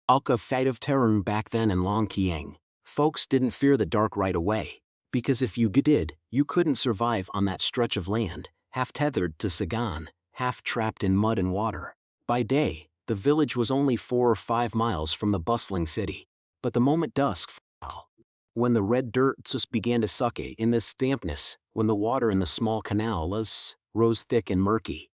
Alka fight of terror back then in Long Kieng. Folks didn't fear the dark right away, because if you did, you couldn't survive on that stretch of land, half tethered to Sagan, half trapped in mud and water. By day, the village was only 4 or 5 miles from the bustling city. But the moment dusk fell, when the red dirt just began to suck in this dampness, when the water in the small canal rose thick and murky,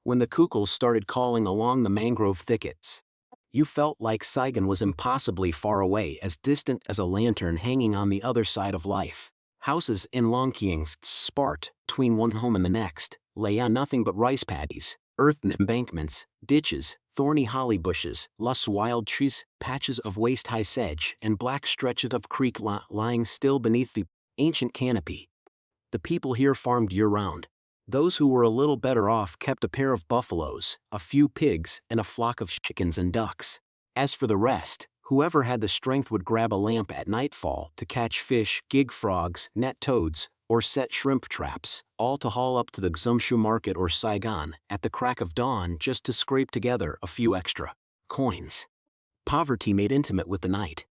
when the cuckoos started calling along the mangrove thickets, you felt like Saigon was impossibly far away, as distant as a lantern hanging on the other side of life. Houses in Long Kieng, sparse between one home and the next, lay on nothing but rice paddies, earthen embankments, ditches, thorny holly bushes, lush wild trees, patches of waist-high sedge, and black stretches of creek lying still beneath the ancient canopy. The people here farmed year-round. Those who were a little better off kept a pair of buffaloes, a few pigs, and a flock of chickens and ducks. As for the rest, whoever had the strength would grab a lamp at nightfall to catch fish, gig frogs, net toads, or set shrimp traps, all to haul up to the Xumshu market or Saigon at the crack of dawn just to scrape together a few extra coins. Poverty made intimate with the night.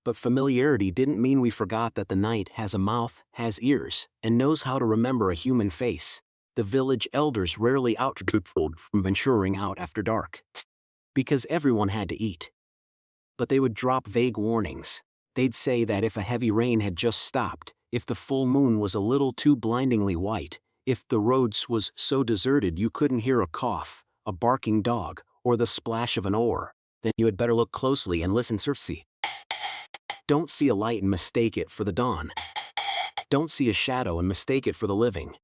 But familiarity didn't mean we forgot that the night has a mouth, has ears, and knows how to remember a human face. The village elders rarely outfooled from venturing out after dark, because everyone had to eat. But they would drop vague warnings. They'd say that if a heavy rain had just stopped, if the full moon was a little too blindingly white, if the roads was so deserted you couldn't hear a cough, a barking dog, or the splash of an oar, then you had better look closely and listen. Don't see a light and mistake it for the dawn. Don't see a shadow and mistake it for the living.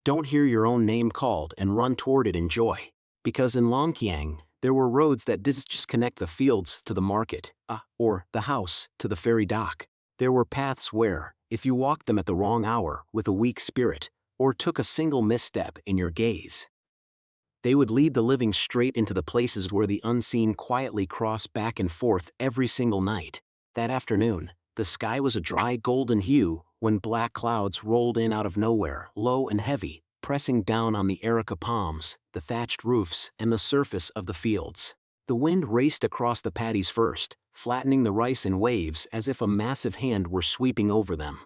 Don't hear your own name called and run toward it in joy. Because in Long Kieng, there were roads that didn't just connect the fields to the market, or the house to the ferry dock. There were paths where, if you walked them at the wrong hour with a weak spirit, or took a single misstep in your gaze, they would lead the living straight into the places where the unseen quietly cross back and forth every single night. That afternoon, the sky was a dry golden hue when black clouds rolled in out of nowhere, low and heavy, pressing down on the erica palms, the thatched roofs, and the surface of the fields. The wind raced across the paddies first, flattening the rice in waves as if a massive hand were sweeping over them.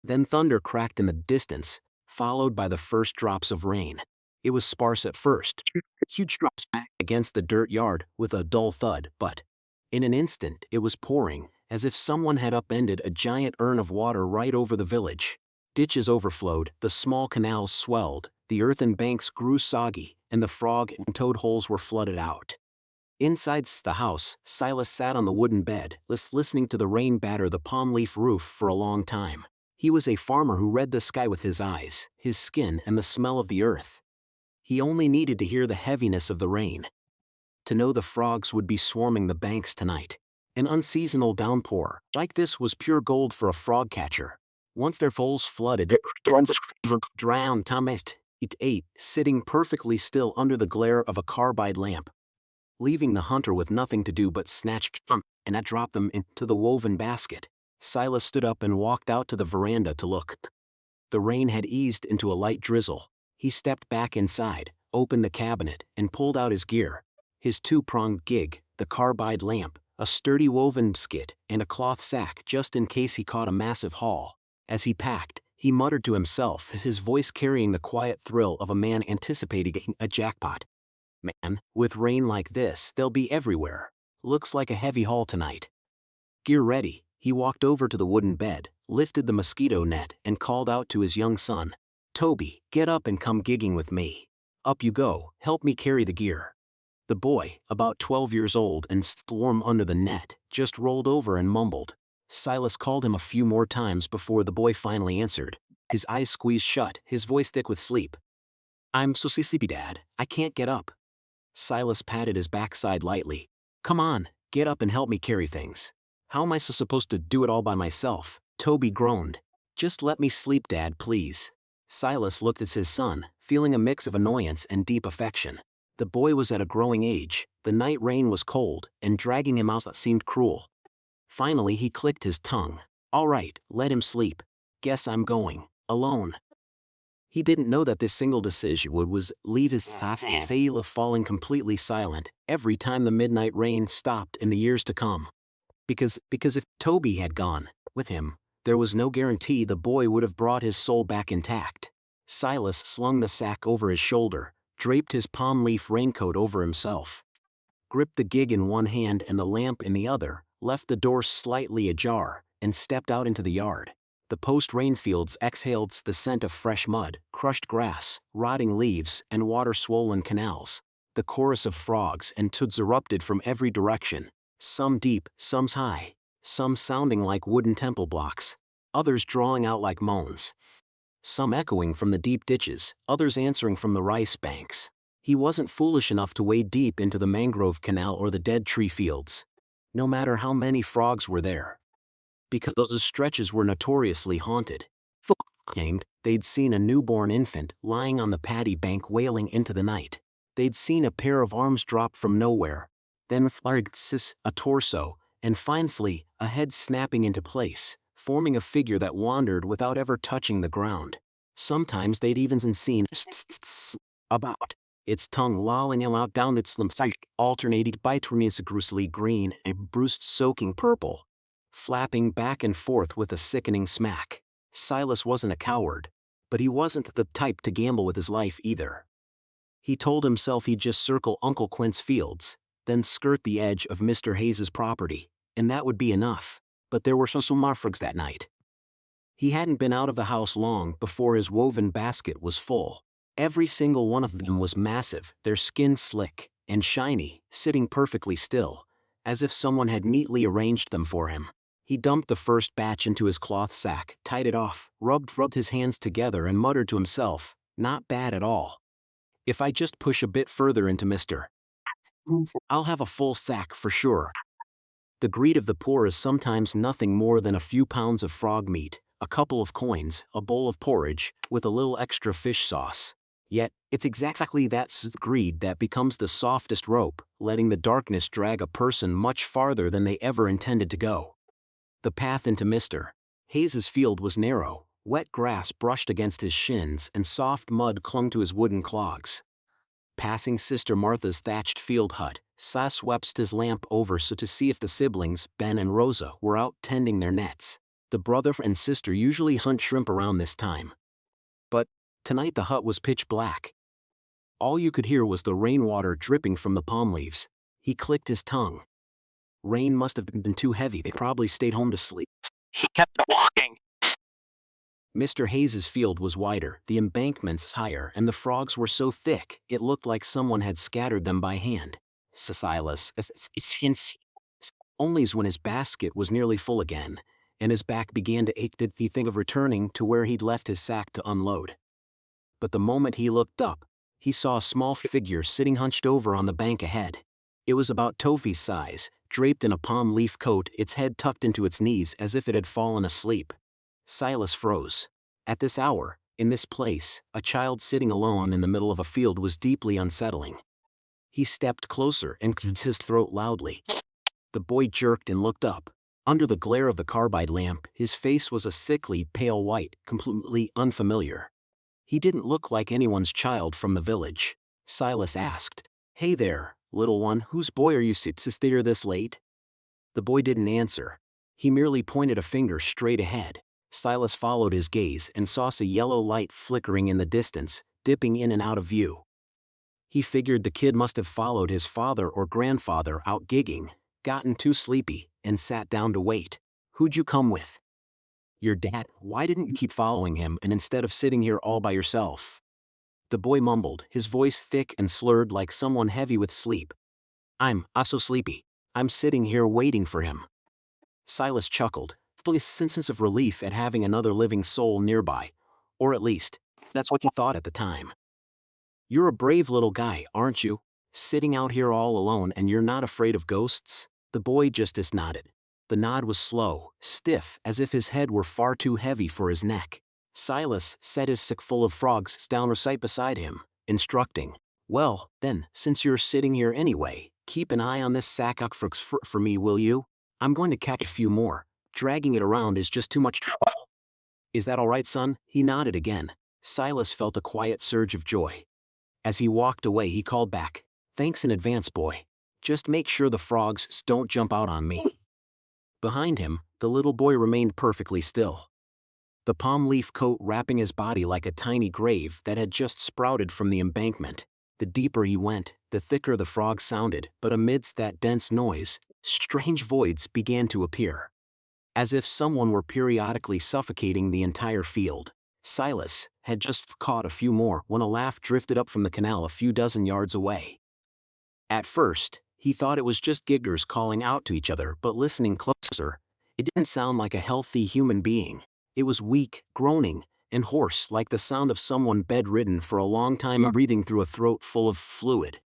Then thunder cracked in the distance, followed by the first drops of rain. It was sparse at first, huge drops against the dirt yard with a dull thud, but in an instant it was pouring, as if someone had upended a giant urn of water right over the village. Ditches overflowed, the small canals swelled, the earthen banks grew soggy, and the frog and toad holes were flooded out. Inside the house, Silas sat on the wooden bed, listening to the rain batter the palm leaf roof for a long time. He was a farmer who read the sky with his eyes, his skin, and the smell of the earth. He only needed to hear the heaviness of the rain to know the frogs would be swarming the banks tonight. An unseasonal downpour like this was pure gold for a frog catcher. Once their foals flooded, drowned Thomas, it ate, sitting perfectly still under the glare of a carbide lamp, leaving the hunter with nothing to do but snatch them and drop them into the woven basket. Silas stood up and walked out to the veranda to look. The rain had eased into a light drizzle. He stepped back inside, opened the cabinet, and pulled out his gear. His two-pronged gig, the carbide lamp, a sturdy woven skit, and a cloth sack just in case he caught a massive haul. As he packed, he muttered to himself, his voice carrying the quiet thrill of a man anticipating a jackpot. Man, with rain like this, they'll be everywhere. Looks like a heavy haul tonight. Gear ready, he walked over to the wooden bed, lifted the mosquito net, and called out to his young son, "Toby, get up and come gigging with me. Up you go, help me carry the gear." The boy, about 12 years old and warm under the net, just rolled over and mumbled. Silas called him a few more times before the boy finally answered, his eyes squeezed shut, his voice thick with sleep. "I'm so sleepy, Dad, I can't get up." Silas patted his backside lightly. "Come on, get up and help me carry things." "How am I supposed to do it all by myself?" Toby groaned. "Just let me sleep, Dad, please." Silas looked at his son, feeling a mix of annoyance and deep affection. The boy was at a growing age, the night rain was cold, and dragging him out seemed cruel. Finally he clicked his tongue. "All right, let him sleep. Guess I'm going. Alone." He didn't know that this single decision would was leave his sailor falling completely silent every time the midnight rain stopped in the years to come. Because if Toby had gone with him, there was no guarantee the boy would have brought his soul back intact. Silas slung the sack over his shoulder, draped his palm leaf raincoat over himself, gripped the gig in one hand and the lamp in the other, left the door slightly ajar, and stepped out into the yard. The post-rain fields exhaled the scent of fresh mud, crushed grass, rotting leaves, and water-swollen canals. The chorus of frogs and toods erupted from every direction, some deep, some high, some sounding like wooden temple blocks, others drawing out like moans. Some echoing from the deep ditches, others answering from the rice banks. He wasn't foolish enough to wade deep into the mangrove canal or the dead tree fields, no matter how many frogs were there, because those stretches were notoriously haunted. They'd seen a newborn infant lying on the paddy bank wailing into the night. They'd seen a pair of arms drop from nowhere, then a torso, and finally a head snapping into place, forming a figure that wandered without ever touching the ground. Sometimes they'd even seen about, its tongue lolling out down its limbs, alternating between a gristly green and bruised soaking purple, flapping back and forth with a sickening smack. Silas wasn't a coward, but he wasn't the type to gamble with his life either. He told himself he'd just circle Uncle Quint's fields, then skirt the edge of Mr. Hayes's property, and that would be enough. But there were some more frogs that night. He hadn't been out of the house long before his woven basket was full. Every single one of them was massive, their skin slick and shiny, sitting perfectly still, as if someone had neatly arranged them for him. He dumped the first batch into his cloth sack, tied it off, rubbed his hands together and muttered to himself, "Not bad at all. If I just push a bit further into Mr. I'll have a full sack for sure." The greed of the poor is sometimes nothing more than a few pounds of frog meat, a couple of coins, a bowl of porridge, with a little extra fish sauce. Yet, it's exactly that greed that becomes the softest rope, letting the darkness drag a person much farther than they ever intended to go. The path into Mr. Hayes's field was narrow, wet grass brushed against his shins and soft mud clung to his wooden clogs. Passing Sister Martha's thatched field hut, Silas swept his lamp over so to see if the siblings, Ben and Rosa, were out tending their nets. The brother and sister usually hunt shrimp around this time. But tonight the hut was pitch black. All you could hear was the rainwater dripping from the palm leaves. He clicked his tongue. Rain must have been too heavy. They probably stayed home to sleep. He kept walking. Mr. Hayes's field was wider, the embankments higher, and the frogs were so thick it looked like someone had scattered them by hand. Silas, only when his basket was nearly full again, and his back began to ache did he think of returning to where he'd left his sack to unload. But the moment he looked up, he saw a small figure sitting hunched over on the bank ahead. It was about Tofi's size, draped in a palm leaf coat, its head tucked into its knees as if it had fallen asleep. Silas froze. At this hour, in this place, a child sitting alone in the middle of a field was deeply unsettling. He stepped closer and cleared his throat loudly. The boy jerked and looked up. Under the glare of the carbide lamp, his face was a sickly, pale white, completely unfamiliar. He didn't look like anyone's child from the village. Silas asked, "Hey there, little one, whose boy are you to stay here this late?" The boy didn't answer. He merely pointed a finger straight ahead. Silas followed his gaze and saw a yellow light flickering in the distance, dipping in and out of view. He figured the kid must have followed his father or grandfather out gigging, gotten too sleepy, and sat down to wait. "Who'd you come with?" "Your dad." "Why didn't you keep following him and instead of sitting here all by yourself?" The boy mumbled, his voice thick and slurred like someone heavy with sleep. I'm so sleepy. I'm sitting here waiting for him." Silas chuckled, full of a sense of relief at having another living soul nearby. Or at least, that's what he thought at the time. "You're a brave little guy, aren't you? Sitting out here all alone and you're not afraid of ghosts?" The boy just nodded. The nod was slow, stiff, as if his head were far too heavy for his neck. Silas set his sack full of frogs down right beside him, instructing, "Well, then, since you're sitting here anyway, keep an eye on this sack of frogs for me, will you? I'm going to catch a few more. Dragging it around is just too much trouble." "Is that all right, son?" He nodded again. Silas felt a quiet surge of joy. As he walked away, he called back, "Thanks in advance, boy. Just make sure the frogs don't jump out on me." Behind him, the little boy remained perfectly still, the palm leaf coat wrapping his body like a tiny grave that had just sprouted from the embankment. The deeper he went, the thicker the frogs sounded, but amidst that dense noise, strange voids began to appear, as if someone were periodically suffocating the entire field. Silas had just caught a few more when a laugh drifted up from the canal a few dozen yards away. At first, he thought it was just giggers calling out to each other, but listening closer, it didn't sound like a healthy human being. It was weak, groaning, and hoarse, like the sound of someone bedridden for a long time breathing through a throat full of fluid.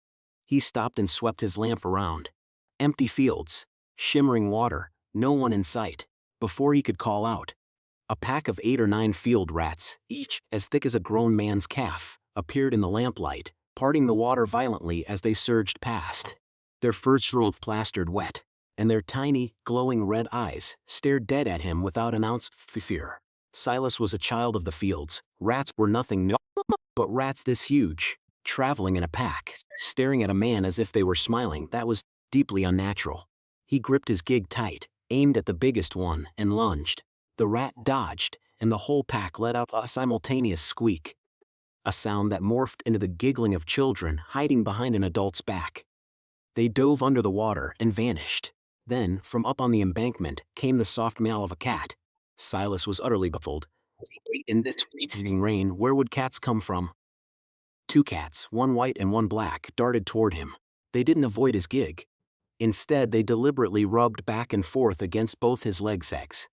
He stopped and swept his lamp around. Empty fields, shimmering water, no one in sight. Before he could call out, a pack of 8 or 9 field rats, each as thick as a grown man's calf, appeared in the lamplight, parting the water violently as they surged past. Their furs were plastered wet, and their tiny, glowing red eyes stared dead at him without an ounce of fear. Silas was a child of the fields. Rats were nothing new, but rats this huge, traveling in a pack, staring at a man as if they were smiling, that was deeply unnatural. He gripped his gig tight, aimed at the biggest one, and lunged. The rat dodged, and the whole pack let out a simultaneous squeak, a sound that morphed into the giggling of children hiding behind an adult's back. They dove under the water and vanished. Then, from up on the embankment, came the soft meow of a cat. Silas was utterly baffled. In this freezing rain, where would cats come from? 2 cats, one white and one black, darted toward him. They didn't avoid his gig. Instead, they deliberately rubbed back and forth against both his leg sags.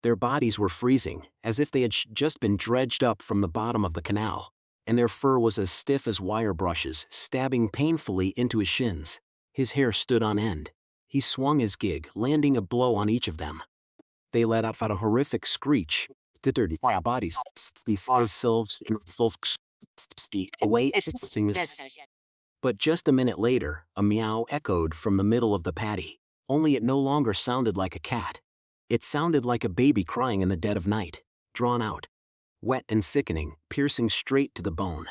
Their bodies were freezing, as if they had just been dredged up from the bottom of the canal, and their fur was as stiff as wire brushes, stabbing painfully into his shins. His hair stood on end. He swung his gig, landing a blow on each of them. They let out a horrific screech, stittered their bodies, themselves away. But just a minute later, a meow echoed from the middle of the paddy, only it no longer sounded like a cat. It sounded like a baby crying in the dead of night, drawn out, wet and sickening, piercing straight to the bone.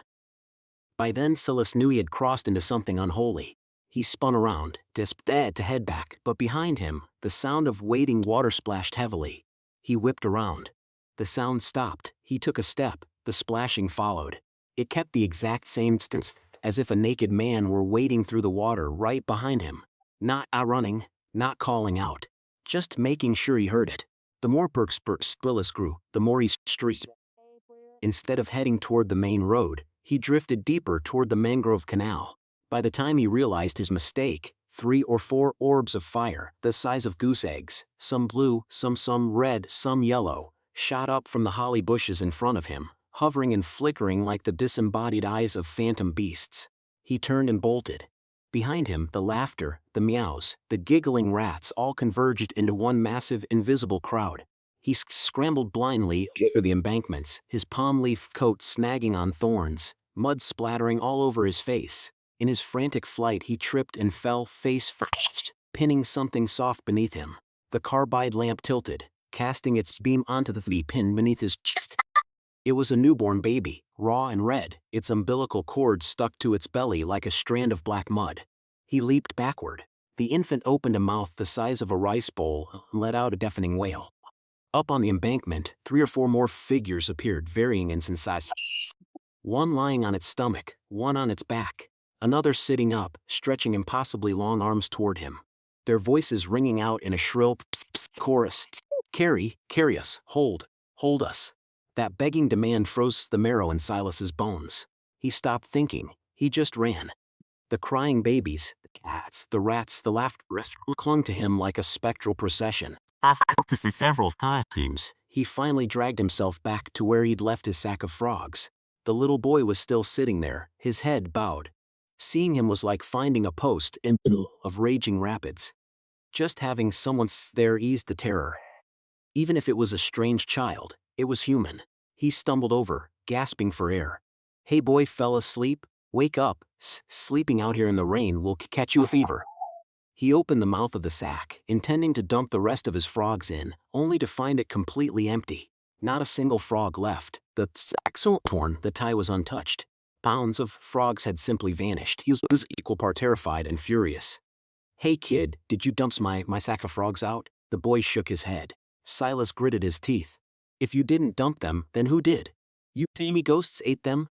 By then Silas knew he had crossed into something unholy. He spun around, dead to head back, but behind him, the sound of wading water splashed heavily. He whipped around. The sound stopped. He took a step. The splashing followed. It kept the exact same distance, as if a naked man were wading through the water right behind him. Not running, not calling out, just making sure he heard it. The more Silas grew, the more he streaked. Instead of heading toward the main road, he drifted deeper toward the mangrove canal. By the time he realized his mistake, 3 or 4 orbs of fire, the size of goose eggs, some blue, some red, some yellow, shot up from the holly bushes in front of him, hovering and flickering like the disembodied eyes of phantom beasts. He turned and bolted. Behind him, the laughter, the meows, the giggling rats all converged into one massive invisible crowd. He scrambled blindly over the embankments, his palm leaf coat snagging on thorns, mud splattering all over his face. In his frantic flight, he tripped and fell face first, pinning something soft beneath him. The carbide lamp tilted, casting its beam onto the pin beneath his chest. It was a newborn baby, raw and red, its umbilical cord stuck to its belly like a strand of black mud. He leaped backward. The infant opened a mouth the size of a rice bowl and let out a deafening wail. Up on the embankment, 3 or 4 more figures appeared, varying in size. One lying on its stomach, one on its back, another sitting up, stretching impossibly long arms toward him. Their voices ringing out in a shrill chorus. Carry us, hold us. That begging demand froze the marrow in Silas's bones. He stopped thinking, he just ran. The crying babies, the cats, the rats, the laughter clung to him like a spectral procession. After several times, he finally dragged himself back to where he'd left his sack of frogs. The little boy was still sitting there, his head bowed. Seeing him was like finding a post in the middle of raging rapids. Just having someone there eased the terror. Even if it was a strange child, it was human. He stumbled over, gasping for air. "Hey boy, fell asleep? Wake up, sleeping out here in the rain will catch you a fever." He opened the mouth of the sack, intending to dump the rest of his frogs in, only to find it completely empty. Not a single frog left. The The saxon torn, the tie was untouched. Pounds of frogs had simply vanished. He was equal part terrified and furious. "Hey kid, did you dump my sack of frogs out?" The boy shook his head. Silas gritted his teeth. "If you didn't dump them, then who did? You tell me ghosts ate them?"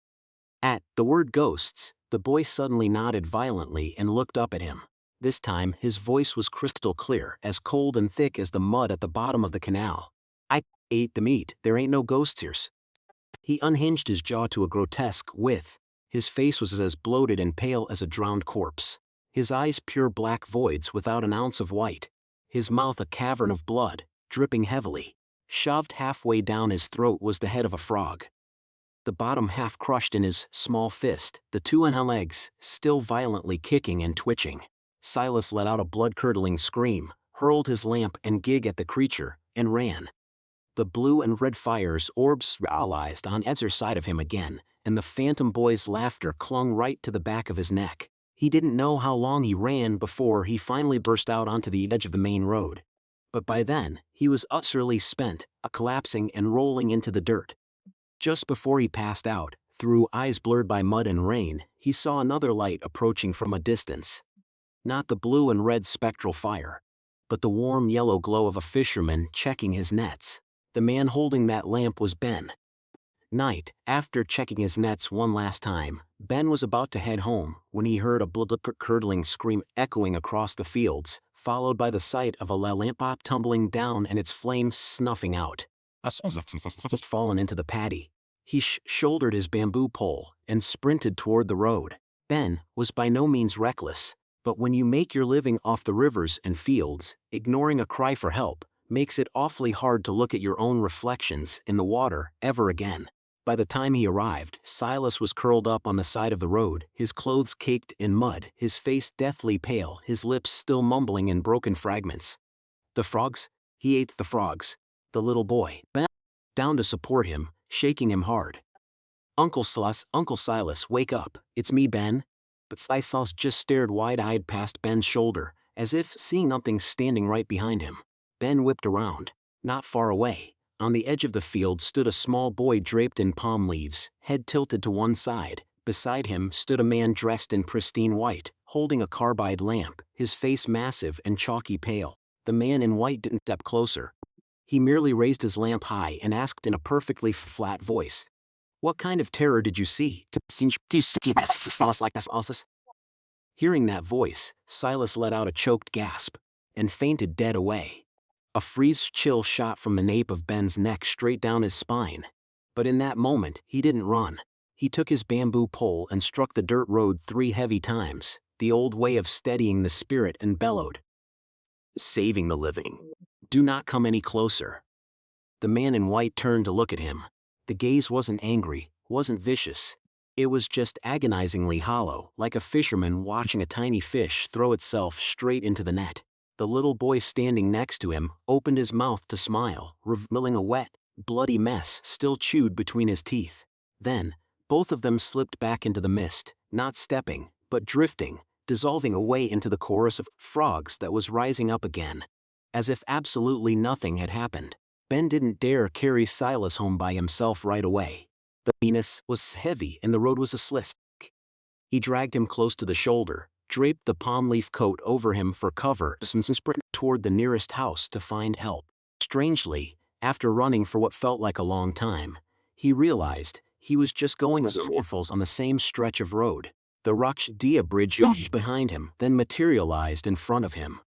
At the word ghosts, the boy suddenly nodded violently and looked up at him. This time his voice was crystal clear, as cold and thick as the mud at the bottom of the canal. "I ate the meat, there ain't no ghosts here." He unhinged his jaw to a grotesque width. His face was as bloated and pale as a drowned corpse. His eyes pure black voids without an ounce of white. His mouth a cavern of blood, dripping heavily. Shoved halfway down his throat was the head of a frog. The bottom half crushed in his small fist, the two legs still violently kicking and twitching. Silas let out a blood-curdling scream, hurled his lamp and gig at the creature, and ran. The blue and red fire's orbs realized on either side of him again, and the phantom boy's laughter clung right to the back of his neck. He didn't know how long he ran before he finally burst out onto the edge of the main road. But by then, he was utterly spent, collapsing and rolling into the dirt. Just before he passed out, through eyes blurred by mud and rain, he saw another light approaching from a distance. Not the blue and red spectral fire, but the warm yellow glow of a fisherman checking his nets. The man holding that lamp was Ben. After checking his nets one last time, Ben was about to head home when he heard a blood-curdling scream echoing across the fields, followed by the sight of a lamp tumbling down and its flames snuffing out. Just fallen into the paddy. He shouldered his bamboo pole and sprinted toward the road. Ben was by no means reckless, but when you make your living off the rivers and fields, ignoring a cry for help makes it awfully hard to look at your own reflections in the water ever again. By the time he arrived, Silas was curled up on the side of the road, his clothes caked in mud, his face deathly pale, his lips still mumbling in broken fragments. "The frogs?" "He ate the frogs." The little boy bent down to support him, shaking him hard. Uncle Silas, wake up, it's me, Ben." But Silas just stared wide-eyed past Ben's shoulder, as if seeing nothing standing right behind him. Ben whipped around. Not far away, on the edge of the field stood a small boy draped in palm leaves, head tilted to one side. Beside him stood a man dressed in pristine white, holding a carbide lamp, his face massive and chalky pale. The man in white didn't step closer. He merely raised his lamp high and asked in a perfectly flat voice, "What kind of terror did you see?" Hearing that voice, Silas let out a choked gasp and fainted dead away. A freeze chill shot from the nape of Ben's neck straight down his spine. But in that moment, he didn't run. He took his bamboo pole and struck the dirt road 3 heavy times, the old way of steadying the spirit, and bellowed, "Saving the living. Do not come any closer." The man in white turned to look at him. The gaze wasn't angry, wasn't vicious. It was just agonizingly hollow, like a fisherman watching a tiny fish throw itself straight into the net. The little boy standing next to him opened his mouth to smile, revealing a wet, bloody mess still chewed between his teeth. Then, both of them slipped back into the mist, not stepping, but drifting, dissolving away into the chorus of frogs that was rising up again. As if absolutely nothing had happened. Ben didn't dare carry Silas home by himself right away. The penis was heavy and the road was a slick. He dragged him close to the shoulder, draped the palm leaf coat over him for cover, and sprinted toward the nearest house to find help. Strangely, after running for what felt like a long time, he realized he was just going on the same stretch of road. The Rach bridge behind him, then materialized in front of him.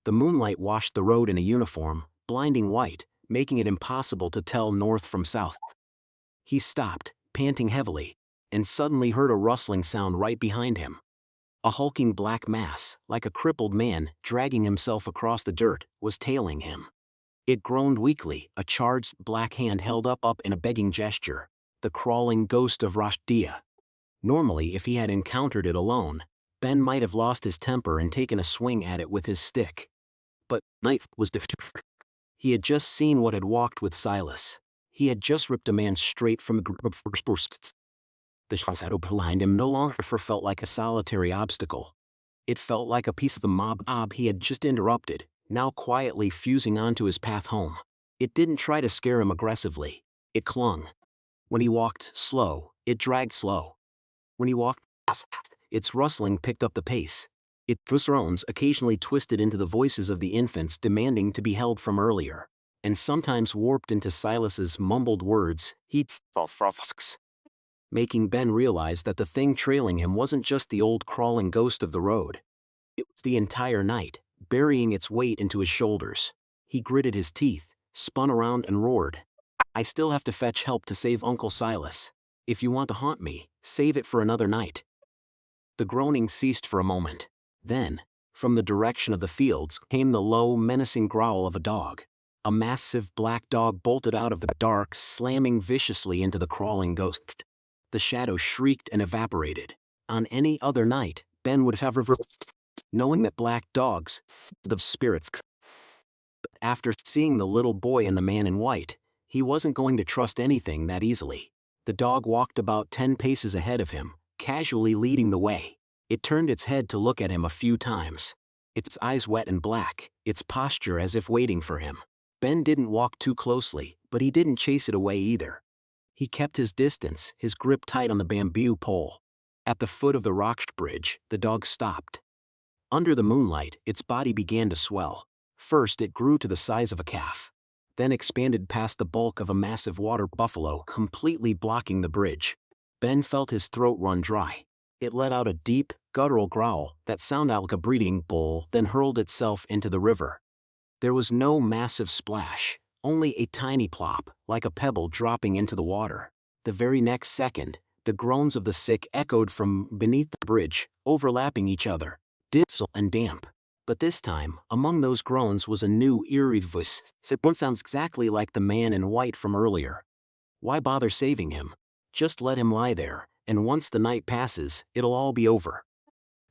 The moonlight washed the road in a uniform, blinding white, making it impossible to tell north from south. He stopped, panting heavily, and suddenly heard a rustling sound right behind him. A hulking black mass, like a crippled man dragging himself across the dirt, was tailing him. It groaned weakly, a charged black hand held up in a begging gesture, the crawling ghost of Rach. Normally, if he had encountered it alone, Ben might have lost his temper and taken a swing at it with his stick. But knife was different. He had just seen what had walked with Silas. He had just ripped a man straight from a group of firsts. The shadow behind him no longer felt like a solitary obstacle. It felt like a piece of the mob he had just interrupted, now quietly fusing onto his path home. It didn't try to scare him aggressively. It clung. When he walked slow, it dragged slow. When he walked fast, its rustling picked up the pace. Its groans occasionally twisted into the voices of the infants demanding to be held from earlier, and sometimes warped into Silas's mumbled words, "Heats frosks," making Ben realize that the thing trailing him wasn't just the old crawling ghost of the road. It was the entire night, burying its weight into his shoulders. He gritted his teeth, spun around and roared, "I still have to fetch help to save Uncle Silas. If you want to haunt me, save it for another night." The groaning ceased for a moment. Then, from the direction of the fields came the low, menacing growl of a dog. A massive black dog bolted out of the dark, slamming viciously into the crawling ghost. The shadow shrieked and evaporated. On any other night, Ben would have reversed, knowing that black dogs, the spirits. But after seeing the little boy and the man in white, he wasn't going to trust anything that easily. The dog walked about 10 paces ahead of him, casually leading the way. It turned its head to look at him a few times. Its eyes wet and black, its posture as if waiting for him. Ben didn't walk too closely, but he didn't chase it away either. He kept his distance, his grip tight on the bamboo pole. At the foot of the rock bridge, the dog stopped. Under the moonlight, its body began to swell. First it grew to the size of a calf, then expanded past the bulk of a massive water buffalo, completely blocking the bridge. Ben felt his throat run dry. It let out a deep, guttural growl that sounded like a breeding bull, then hurled itself into the river. There was no massive splash, only a tiny plop, like a pebble dropping into the water. The very next second, the groans of the sick echoed from beneath the bridge, overlapping each other, dismal and damp. But this time, among those groans was a new, eerie voice. It sounds exactly like the man in white from earlier. Why bother saving him? Just let him lie there, and once the night passes, it'll all be over.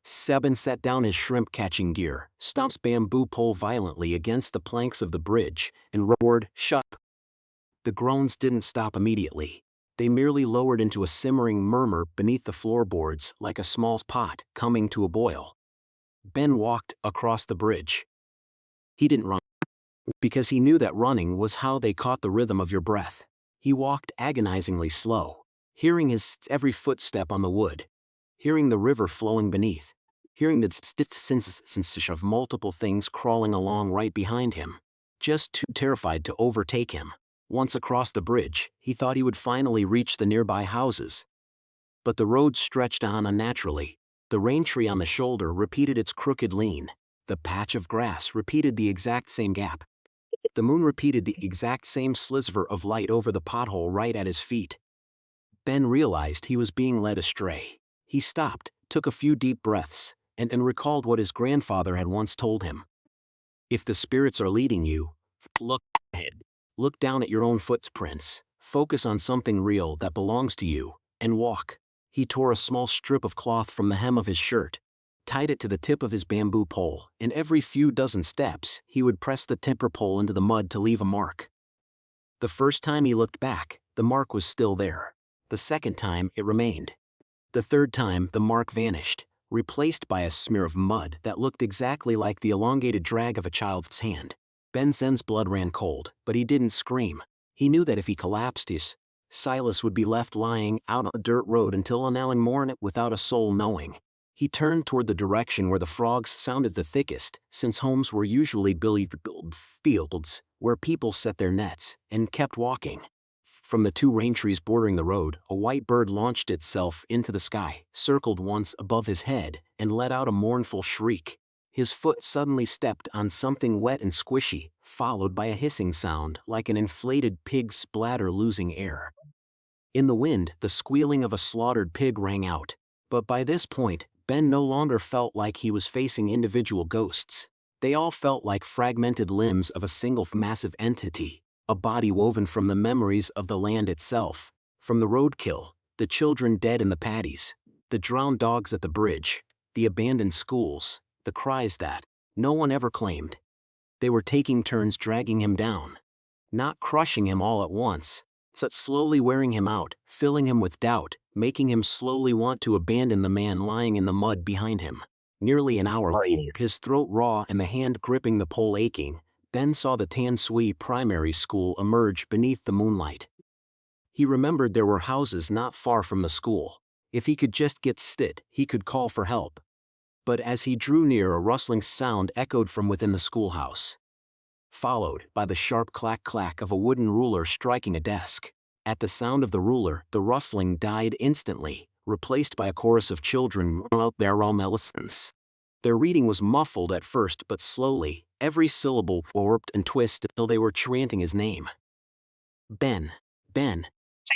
Sebin set down his shrimp-catching gear, stomped bamboo pole violently against the planks of the bridge, and roared, "Shut up!" The groans didn't stop immediately. They merely lowered into a simmering murmur beneath the floorboards like a small pot coming to a boil. Ben walked across the bridge. He didn't run, because he knew that running was how they caught the rhythm of your breath. He walked agonizingly slow, hearing his every footstep on the wood, hearing the river flowing beneath, hearing the sensation of multiple things crawling along right behind him, just too terrified to overtake him. Once across the bridge, he thought he would finally reach the nearby houses. But the road stretched on unnaturally. The rain tree on the shoulder repeated its crooked lean. The patch of grass repeated the exact same gap. The moon repeated the exact same sliver of light over the pothole right at his feet. Ben realized he was being led astray. He stopped, took a few deep breaths, and recalled what his grandfather had once told him. If the spirits are leading you, look ahead. Look down at your own footprints, focus on something real that belongs to you, and walk. He tore a small strip of cloth from the hem of his shirt, tied it to the tip of his bamboo pole, and every few dozen steps, he would press the timber pole into the mud to leave a mark. The first time he looked back, the mark was still there. The second time, it remained. The third time, the mark vanished, replaced by a smear of mud that looked exactly like the elongated drag of a child's hand. Ben Zen's blood ran cold, but he didn't scream. He knew that if he collapsed, Silas would be left lying out on the dirt road until an hour morning without a soul knowing. He turned toward the direction where the frogs sounded the thickest, since homes were usually built fields where people set their nets, and kept walking. From the two rain trees bordering the road, a white bird launched itself into the sky, circled once above his head, and let out a mournful shriek. His foot suddenly stepped on something wet and squishy, followed by a hissing sound like an inflated pig's bladder losing air. In the wind, the squealing of a slaughtered pig rang out. But by this point, Ben no longer felt like he was facing individual ghosts. They all felt like fragmented limbs of a single massive entity, a body woven from the memories of the land itself, from the roadkill, the children dead in the paddies, the drowned dogs at the bridge, the abandoned schools, the cries that no one ever claimed. They were taking turns dragging him down, not crushing him all at once, but slowly wearing him out, filling him with doubt, making him slowly want to abandon the man lying in the mud behind him. Nearly an hour later, his throat raw and the hand gripping the pole aching, Ben saw the Tan Quy primary school emerge beneath the moonlight. He remembered there were houses not far from the school. If he could just get stit, he could call for help. But as he drew near, a rustling sound echoed from within the schoolhouse, followed by the sharp clack-clack of a wooden ruler striking a desk. At the sound of the ruler, the rustling died instantly, replaced by a chorus of children out their lessons. Their reading was muffled at first, but slowly, every syllable warped and twisted until they were chanting his name. Ben. Ben.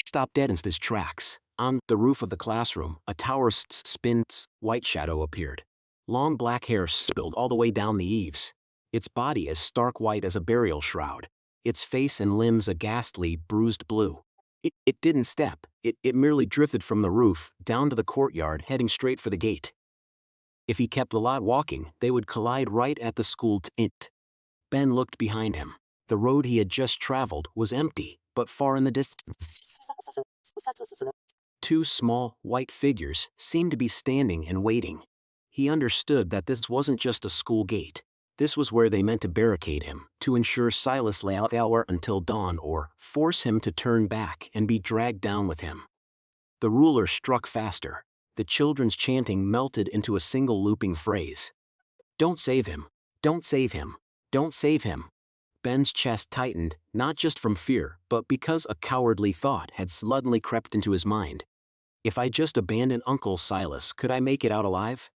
Stopped dead in his tracks. On the roof of the classroom, a tower spins, white shadow appeared. Long black hair spilled all the way down the eaves. Its body as stark white as a burial shroud. Its face and limbs a ghastly, bruised blue. It didn't step, it merely drifted from the roof, down to the courtyard, heading straight for the gate. If he kept the lot walking, they would collide right at the school tent. Ben looked behind him. The road he had just traveled was empty, but far in the distance, two small, white figures seemed to be standing and waiting. He understood that this wasn't just a school gate. This was where they meant to barricade him, to ensure Silas lay out there until dawn or force him to turn back and be dragged down with him. The ruler struck faster. The children's chanting melted into a single looping phrase. Don't save him. Don't save him. Don't save him. Ben's chest tightened, not just from fear, but because a cowardly thought had suddenly crept into his mind. If I just abandon Uncle Silas, could I make it out alive?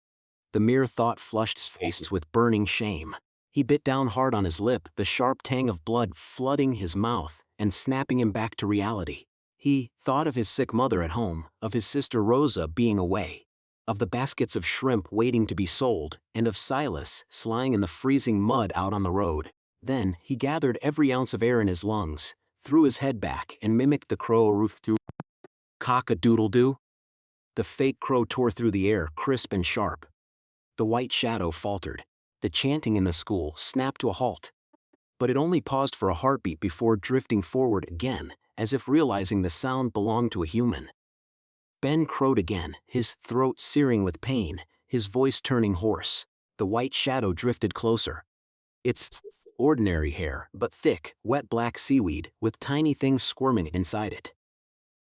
The mere thought flushed his face with burning shame. He bit down hard on his lip, the sharp tang of blood flooding his mouth and snapping him back to reality. He thought of his sick mother at home, of his sister Rosa being away, of the baskets of shrimp waiting to be sold, and of Silas lying in the freezing mud out on the road. Then he gathered every ounce of air in his lungs, threw his head back and mimicked the crow roof through. Cock-a-doodle-doo? The fake crow tore through the air, crisp and sharp. The white shadow faltered. The chanting in the school snapped to a halt. But it only paused for a heartbeat before drifting forward again, as if realizing the sound belonged to a human. Ben crowed again, his throat searing with pain, his voice turning hoarse. The white shadow drifted closer. It's ordinary hair, but thick, wet black seaweed, with tiny things squirming inside it.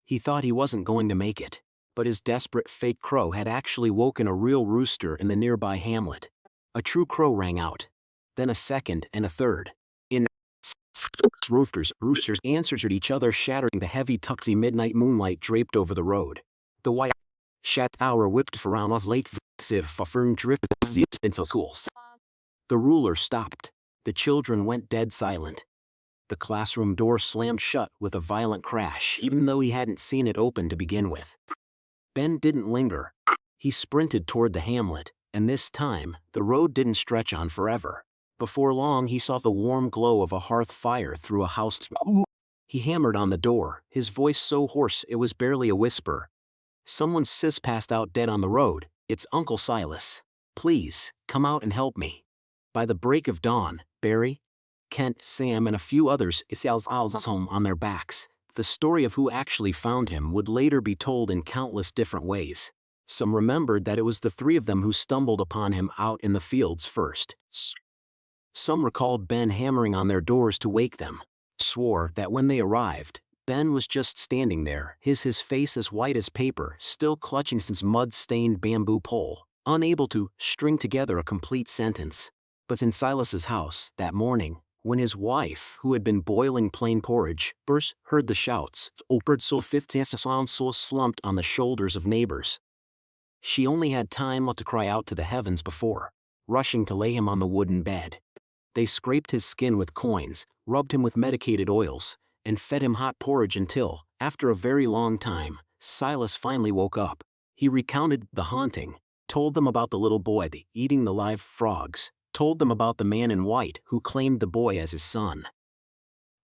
He thought he wasn't going to make it, but his desperate fake crow had actually woken a real rooster in the nearby hamlet. A true crow rang out. Then a second and a third. In roosters answered each other, shattering the heavy tuxy midnight moonlight draped over the road. The white tower whipped around us late drifted into schools. The ruler stopped. The children went dead silent. The classroom door slammed shut with a violent crash, even though he hadn't seen it open to begin with. Ben didn't linger. He sprinted toward the hamlet, and this time, the road didn't stretch on forever. Before long, he saw the warm glow of a hearth fire through a house. He hammered on the door, his voice so hoarse it was barely a whisper. Someone's sis passed out dead on the road. It's Uncle Silas. Please, come out and help me. By the break of dawn, Barry, Kent, Sam, and a few others was home on their backs. The story of who actually found him would later be told in countless different ways. Some remembered that it was the three of them who stumbled upon him out in the fields first. Some recalled Ben hammering on their doors to wake them. Swore that when they arrived, Ben was just standing there, his face as white as paper, still clutching his mud-stained bamboo pole, unable to string together a complete sentence. But in Silas's house, that morning, when his wife, who had been boiling plain porridge, heard the shouts, so slumped on the shoulders of neighbors. She only had time to cry out to the heavens before rushing to lay him on the wooden bed. They scraped his skin with coins, rubbed him with medicated oils, and fed him hot porridge until, after a very long time, Silas finally woke up. He recounted the haunting, told them about the little boy eating the live frogs, told them about the man in white who claimed the boy as his son.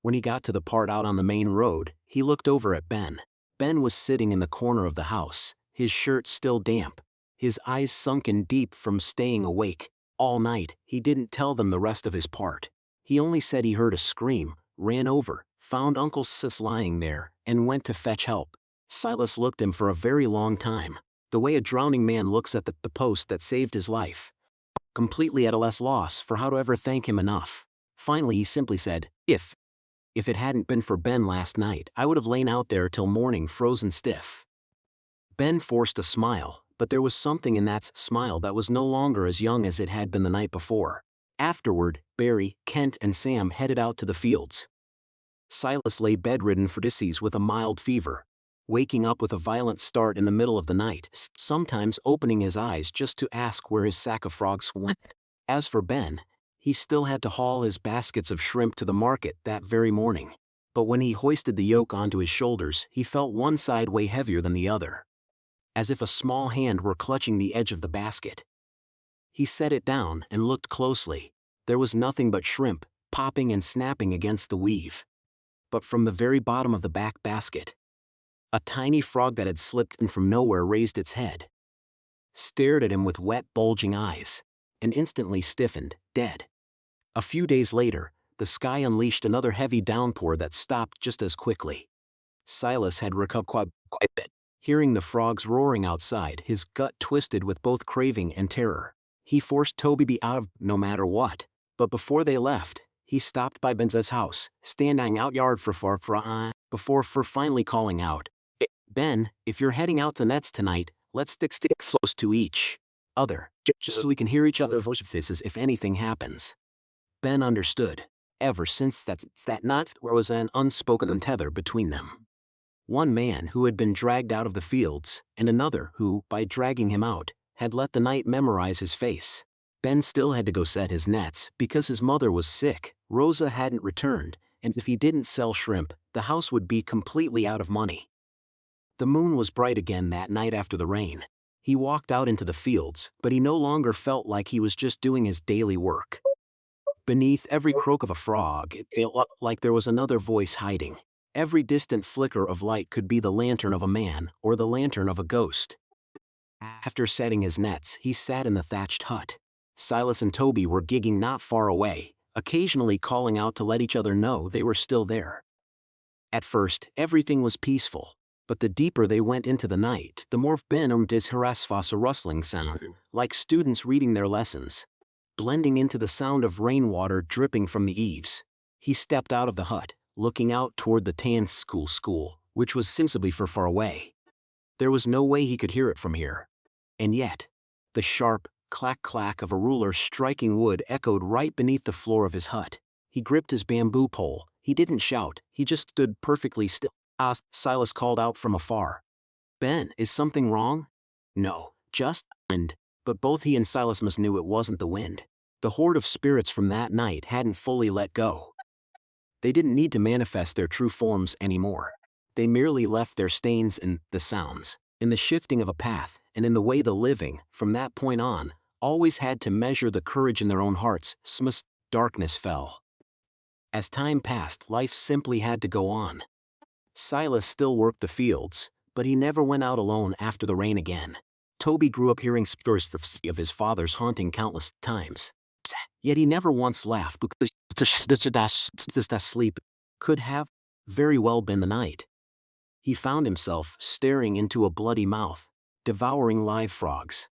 When he got to the part out on the main road, he looked over at Ben. Ben was sitting in the corner of the house, his shirt still damp, his eyes sunken deep from staying awake all night. He didn't tell them the rest of his part. He only said he heard a scream, ran over, found Uncle Sis lying there, and went to fetch help. Silas looked at him for a very long time, the way a drowning man looks at the post that saved his life, completely at a loss for how to ever thank him enough. Finally he simply said, "If If it hadn't been for Ben last night, I would have lain out there till morning frozen stiff. Ben forced a smile, but there was something in that smile that was no longer as young as it had been the night before. Afterward, Barry, Kent and Sam headed out to the fields. Silas lay bedridden for days with a mild fever, waking up with a violent start in the middle of the night, sometimes opening his eyes just to ask where his sack of frogs went. As for Ben, he still had to haul his baskets of shrimp to the market that very morning. But when he hoisted the yoke onto his shoulders, he felt one side way heavier than the other, as if a small hand were clutching the edge of the basket. He set it down and looked closely. There was nothing but shrimp, popping and snapping against the weave. But from the very bottom of the back basket, a tiny frog that had slipped in from nowhere raised its head, stared at him with wet, bulging eyes, and instantly stiffened, dead. A few days later, the sky unleashed another heavy downpour that stopped just as quickly. Silas had recovered quite a bit. Hearing the frogs roaring outside, his gut twisted with both craving and terror. He forced Toby out of no matter what, but before they left, he stopped by Ben's house, standing out yard before finally calling out, "Ben, if you're heading out to nets tonight, let's stick close to each other, just so we can hear each other's voices if anything happens." Ben understood. Ever since that night, there was an unspoken tether between them. One man who had been dragged out of the fields, and another who, by dragging him out, had let the night memorize his face. Ben still had to go set his nets because his mother was sick, Rosa hadn't returned, and if he didn't sell shrimp, the house would be completely out of money. The moon was bright again that night after the rain. He walked out into the fields, but he no longer felt like he was just doing his daily work. Beneath every croak of a frog, it felt like there was another voice hiding. Every distant flicker of light could be the lantern of a man or the lantern of a ghost. After setting his nets, he sat in the thatched hut. Silas and Toby were gigging not far away, occasionally calling out to let each other know they were still there. At first, everything was peaceful, but the deeper they went into the night, the more Ben his harassfas a rustling sound, like students reading their lessons, blending into the sound of rainwater dripping from the eaves. He stepped out of the hut, looking out toward the Tan school, which was sensibly far away. There was no way he could hear it from here. And yet, the sharp clack-clack of a ruler striking wood echoed right beneath the floor of his hut. He gripped his bamboo pole. He didn't shout, he just stood perfectly still. Silas called out from afar. "Ben, is something wrong?" "No, just wind." But both he and Silas must knew it wasn't the wind. The horde of spirits from that night hadn't fully let go. They didn't need to manifest their true forms anymore. They merely left their stains in the sounds, in the shifting of a path, and in the way the living, from that point on, always had to measure the courage in their own hearts. Darkness fell. As time passed, life simply had to go on. Silas still worked the fields, but he never went out alone after the rain again. Toby grew up hearing stories of his father's haunting countless times. Yet he never once laughed because sleep could have very well been the night. He found himself staring into a bloody mouth, devouring live frogs.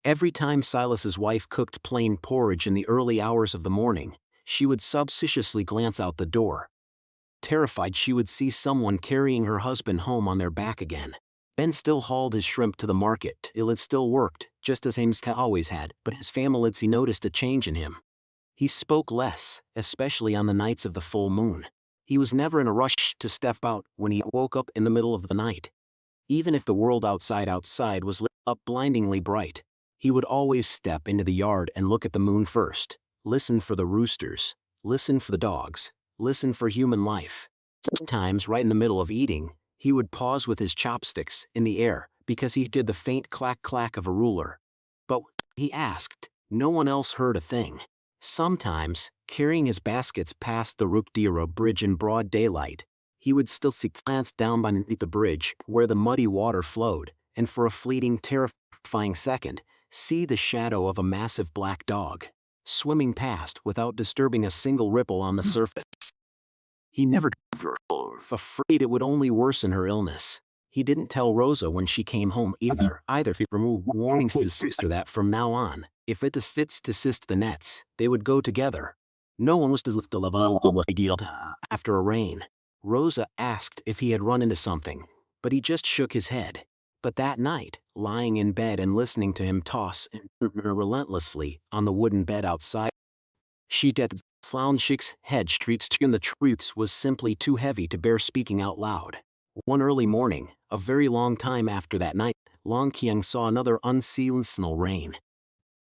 Every time Silas's wife cooked plain porridge in the early hours of the morning, she would subconsciously glance out the door. Terrified she would see someone carrying her husband home on their back again. Ben still hauled his shrimp to the market. It still worked, just as Hamska always had, but his family noticed a change in him. He spoke less, especially on the nights of the full moon. He was never in a rush to step out when he woke up in the middle of the night. Even if the world outside was lit up blindingly bright, he would always step into the yard and look at the moon first, listen for the roosters, listen for the dogs, listen for human life. Sometimes right in the middle of eating, he would pause with his chopsticks in the air because he did the faint clack-clack of a ruler. But he asked, no one else heard a thing. Sometimes, carrying his baskets past the Rukdira bridge in broad daylight, he would still glance down beneath the bridge where the muddy water flowed, and for a fleeting, terrifying second, see the shadow of a massive black dog swimming past without disturbing a single ripple on the surface. He never was afraid it would only worsen her illness. He didn't tell Rosa when she came home either. He removed warnings to his sister that from now on, if it assists the nets, they would go together. No one was to lift the level after a rain. Rosa asked if he had run into something, but he just shook his head. But that night, lying in bed and listening to him toss relentlessly on the wooden bed outside, she did Slownshik's head streaks and the truths was simply too heavy to bear speaking out loud. One early morning, a very long time after that night, Long Kieng saw another unseasonal rain.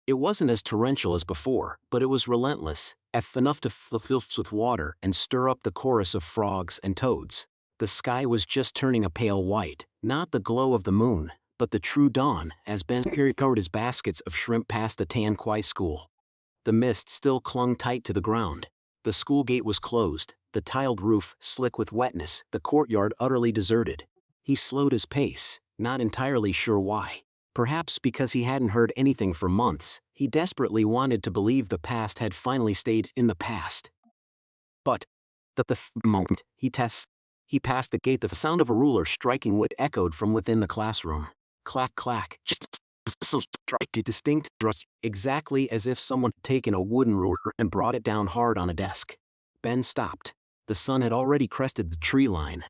It wasn't as torrential as before, but it was relentless, enough to fill the fields with water and stir up the chorus of frogs and toads. The sky was just turning a pale white, not the glow of the moon, but the true dawn, as Ben carried his baskets of shrimp past the Tan Quy school. The mist still clung tight to the ground. The school gate was closed, the tiled roof slick with wetness, the courtyard utterly deserted. He slowed his pace, not entirely sure why. Perhaps because he hadn't heard anything for months, he desperately wanted to believe the past had finally stayed in the past. But, the moment he passed the gate, the sound of a ruler striking wood echoed from within the classroom. Clack clack, just distinct, exactly as if someone had taken a wooden ruler and brought it down hard on a desk. Ben stopped. The sun had already crested the tree line,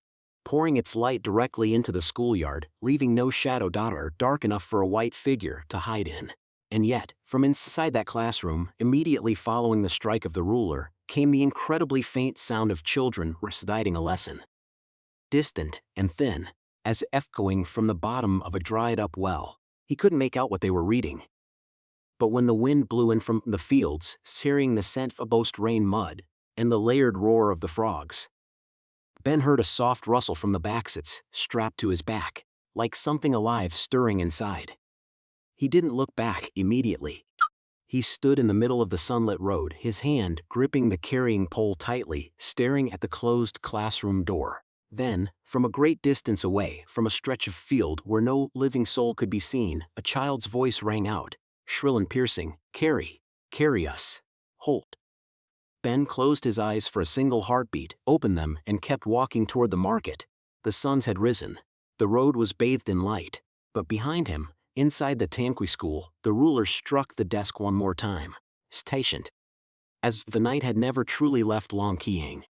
pouring its light directly into the schoolyard, leaving no shadow dark enough for a white figure to hide in. And yet, from inside that classroom, immediately following the strike of the ruler, came the incredibly faint sound of children reciting a lesson. Distant and thin, as echoing from the bottom of a dried-up well. He couldn't make out what they were reading. But when the wind blew in from the fields, searing the scent of post-rain mud, and the layered roar of the frogs, Ben heard a soft rustle from the baskets strapped to his back, like something alive stirring inside. He didn't look back immediately. He stood in the middle of the sunlit road, his hand gripping the carrying pole tightly, staring at the closed classroom door. Then, from a great distance away, from a stretch of field where no living soul could be seen, a child's voice rang out, shrill and piercing, "Carry, carry us. Holt." Ben closed his eyes for a single heartbeat, opened them, and kept walking toward the market. The suns had risen. The road was bathed in light. But behind him, inside the Tan Quy school, the ruler struck the desk one more time. Patient. As if the night had never truly left Long Kieng.